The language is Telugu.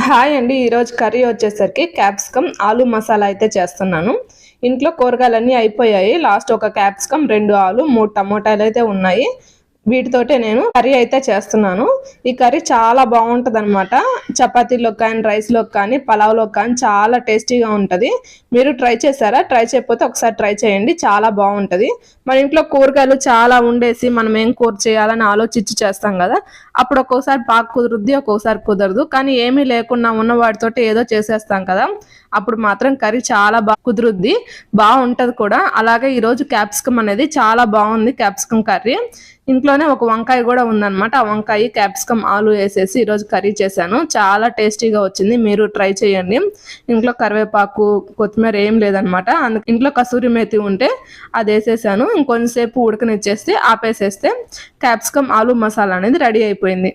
హాయ్ అండి. ఈరోజు కర్రీ వచ్చేసరికి క్యాప్సికమ్ ఆలు మసాలా అయితే చేస్తున్నాను. ఇంట్లో కూరగాయలన్నీ అయిపోయాయి. లాస్ట్ ఒక క్యాప్సికమ్, 2 ఆలు, 3 టమోటాలు అయితే ఉన్నాయి. వీటితోటే నేను కర్రీ అయితే చేస్తున్నాను. ఈ కర్రీ చాలా బాగుంటదన్నమాట. చపాతీలోకి కానీ, రైస్లోకి కానీ, పలావ్లోకి కానీ చాలా టేస్టీగా ఉంటుంది. మీరు ట్రై చేశారా? ట్రై చేయకపోతే ఒకసారి ట్రై చేయండి, చాలా బాగుంటుంది. మన ఇంట్లో కూరగాయలు చాలా ఉండేసి మనం ఏం కూర చేయాలని ఆలోచించి చేస్తాం కదా, అప్పుడు ఒక్కోసారి బాగా కుదురుద్ది, ఒక్కోసారి కుదరదు. కానీ ఏమీ లేకుండా ఉన్న వాటితోటి ఏదో చేసేస్తాం కదా, అప్పుడు మాత్రం కర్రీ చాలా బాగా కుదురుద్ది, బాగుంటుంది కూడా. అలాగే ఈరోజు క్యాప్సికమ్ అనేది చాలా బాగుంది. క్యాప్సికమ్ కర్రీ ఇంట్లోనే ఒక వంకాయ కూడా ఉందన్నమాట. ఆ వంకాయ, క్యాప్సికమ్, ఆలు వేసేసి ఈరోజు కర్రీ చేశాను. చాలా టేస్టీగా వచ్చింది. మీరు ట్రై చేయండి. ఇంట్లో కరివేపాకు, కొత్తిమీర ఏం లేదనమాట. అందుకు ఇంట్లో కసూరి మేతి ఉంటే అది వేసేసాను. ఇంకొంచెంసేపు ఉడకనిచ్చేస్తే ఆపేసేస్తే క్యాప్సికమ్ ఆలు మసాలా అనేది రెడీ అయిపోయింది.